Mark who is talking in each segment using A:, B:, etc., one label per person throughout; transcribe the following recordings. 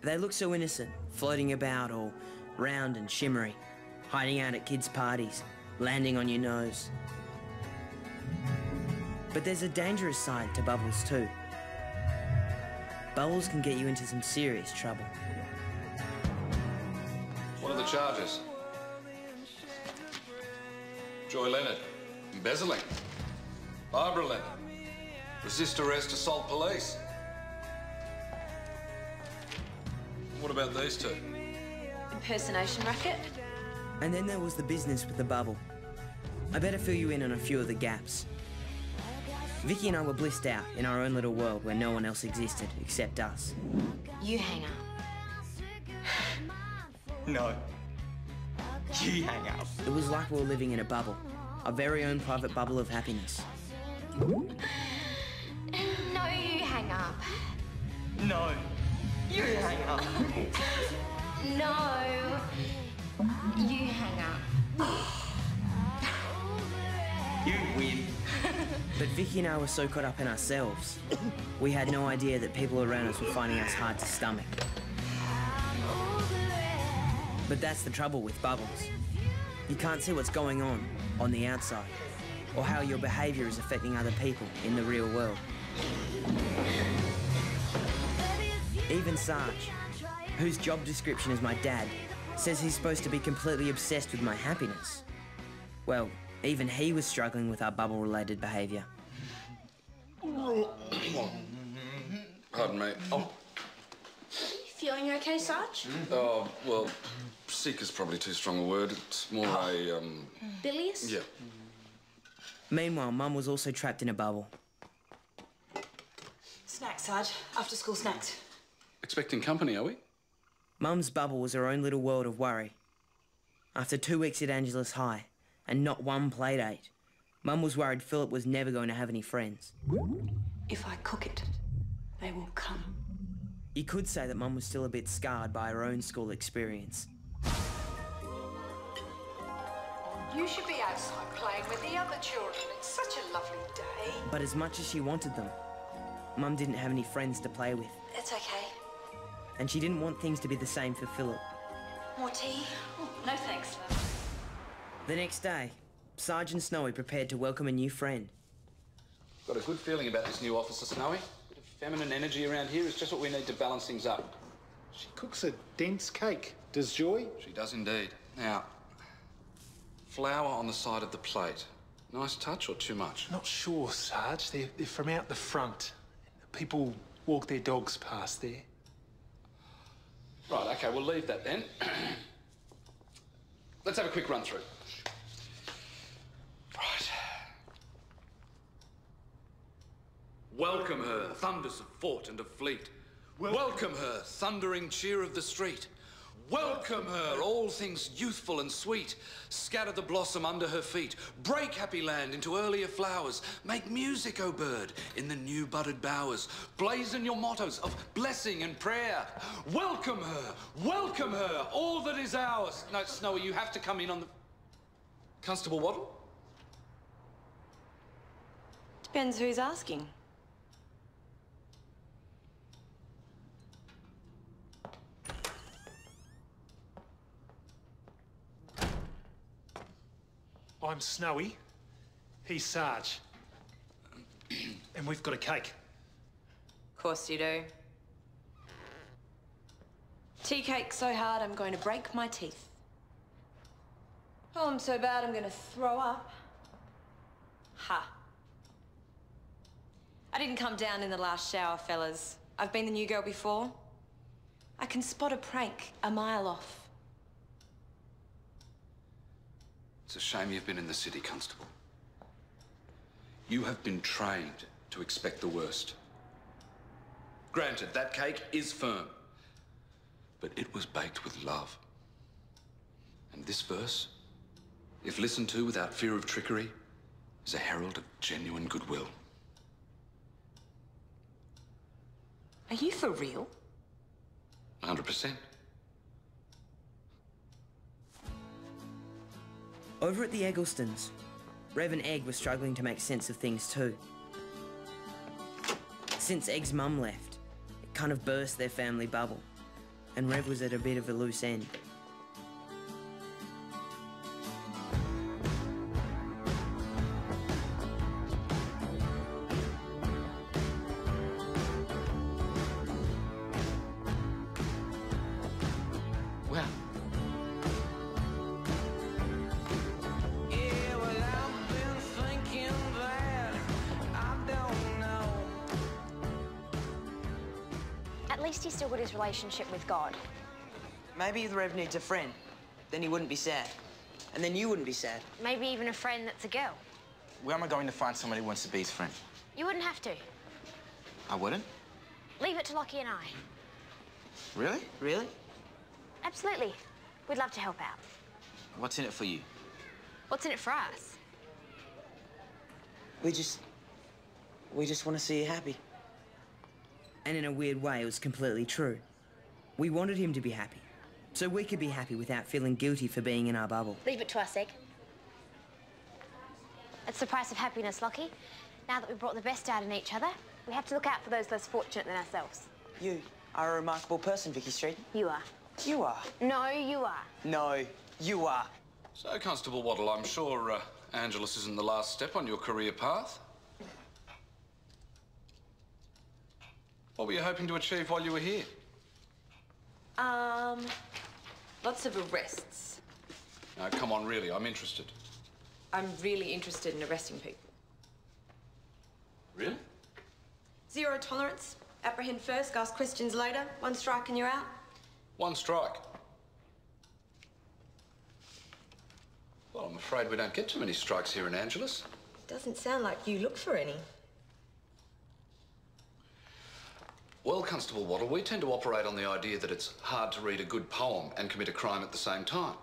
A: They look so innocent, floating about all round and shimmery, hiding out at kids' parties, landing on your nose. But there's a dangerous side to bubbles too. Bubbles can get you into some serious trouble.
B: What are the charges? Joy Leonard, embezzling. Barbara Leonard, resist arrest, assault police. What about these two?
C: Impersonation racket.
A: And then there was the business with the bubble. I better fill you in on a few of the gaps. Vicky and I were blissed out in our own little world where no one else existed except us.
C: You hang up.
D: No. You hang up.
A: It was like we were living in a bubble, our very own private bubble of happiness.
C: No, you hang up.
D: No. You hang up.
C: No, you hang up.
D: You win.
A: But Vicky and I were so caught up in ourselves, we had no idea that people around us were finding us hard to stomach. But that's the trouble with bubbles. You can't see what's going on the outside, or how your behaviour is affecting other people in the real world. Even Sarge, whose job description is my dad, says he's supposed to be completely obsessed with my happiness. Well, even he was struggling with our bubble-related behaviour.
B: Pardon me. Oh.
C: Feeling okay, Sarge?
B: Oh, well, sick is probably too strong a word. It's more a,
C: Bilious?
B: Yeah.
A: Meanwhile, Mum was also trapped in a bubble.
E: Snacks, Sarge. After school snacks.
B: Expecting company, are we?
A: Mum's bubble was her own little world of worry. After 2 weeks at Angela's High, and not one play date, Mum was worried Philip was never going to have any friends.
E: If I cook it, they will come.
A: You could say that Mum was still a bit scarred by her own school experience.
F: You should be outside playing with the other children. It's such a lovely day.
A: But as much as she wanted them, Mum didn't have any friends to play with.
C: It's okay.
A: And she didn't want things to be the same for Philip.
C: More tea?
E: No thanks.
A: The next day, Sergeant Snowy prepared to welcome a new friend.
B: Got a good feeling about this new officer, Snowy. A bit of feminine energy around here is just what we need to balance things up.
G: She cooks a dense cake. Does Joy?
B: She does indeed. Now, flour on the side of the plate. Nice touch or too much?
G: Not sure, Sarge. They're from out the front. People walk their dogs past there.
B: Right, OK, we'll leave that then. Let's have a quick run through. Right. Welcome her, thunders of fort and of fleet. Welcome her, thundering cheer of the street. Welcome her, all things youthful and sweet. Scatter the blossom under her feet. Break happy land into earlier flowers. Make music, O bird, in the new budded bowers. Blazon your mottos of blessing and prayer. Welcome her, all that is ours. No, Snowy, you have to come in on the... Constable Waddle?
C: Depends who's asking.
G: I'm Snowy. He's Sarge. And we've got a cake.
C: Of course you do. Tea cake so hard I'm going to break my teeth. Oh, I'm so bad I'm going to throw up. Ha. I didn't come down in the last shower, fellas. I've been the new girl before. I can spot a prank a mile off.
B: It's a shame you've been in the city, Constable. You have been trained to expect the worst. Granted, that cake is firm, but it was baked with love. And this verse, if listened to without fear of trickery, is a herald of genuine goodwill.
C: Are you for real?
B: 100%.
A: Over at the Egglestons, Rev and Egg were struggling to make sense of things too. Since Egg's mum left, it kind of burst their family bubble. and Rev was at a bit of a loose end.
B: Well,
H: At least he's still got his relationship with God.
A: Maybe the Rev needs a friend. Then he wouldn't be sad. And then you wouldn't be sad.
H: Maybe even a friend that's a girl.
D: Where am I going to find somebody who wants to be his friend?
H: You wouldn't have to.
D: I wouldn't?
H: Leave it to Lockie and I.
D: Really?
A: Really?
H: Absolutely. We'd love to help out.
D: What's in it for you?
H: What's in it for us?
A: We just want to see you happy. And in a weird way, it was completely true. We wanted him to be happy, so we could be happy without feeling guilty for being in our bubble.
H: Leave it to us, Egg. It's the price of happiness, Lockie. Now that we've brought the best out in each other, we have to look out for those less fortunate than ourselves.
A: You are a remarkable person, Vicky Street.
H: You are.
A: You are.
H: No, you are.
A: No, you are.
B: so, Constable Waddle, I'm sure Angelus isn't the last step on your career path. What were you hoping to achieve while you were here?
C: Lots of arrests.
B: No, come on, really, I'm interested.
C: I'm really interested in arresting people.
B: Really?
C: Zero tolerance. Apprehend first, ask questions later. One strike and you're out.
B: One strike. Well, I'm afraid we don't get too many strikes here in Angelus.
C: Doesn't sound like you look for any.
B: Well, Constable Waddle, we tend to operate on the idea that it's hard to read a good poem and commit a crime at the same time.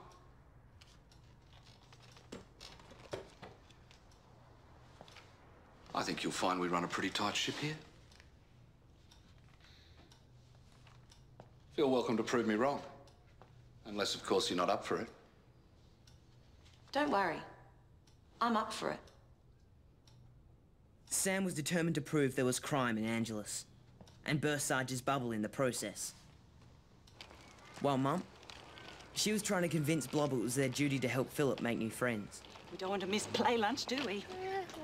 B: I think you'll find we run a pretty tight ship here. Feel welcome to prove me wrong. Unless, of course, you're not up for it.
C: Don't worry. I'm up for it.
A: Sam was determined to prove there was crime in Angelus, and burst Sarge's bubble in the process. While Mum, she was trying to convince Blob it was their duty to help Philip make new friends.
I: We don't want to miss play lunch, do we?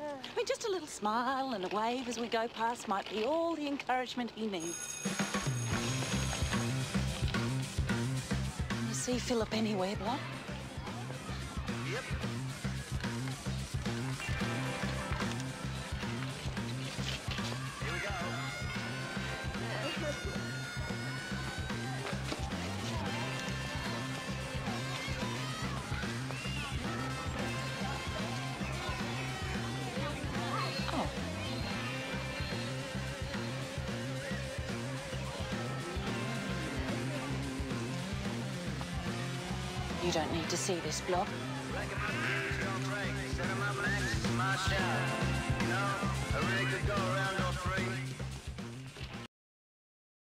I: I mean, just a little smile and a wave as we go past might be all the encouragement he needs. You see Philip anywhere, Blob?
D: Yep. Here we go.
I: Oh. You don't need to see this, Blob.
J: Set 'em up next, my shot. You know, I really could go right.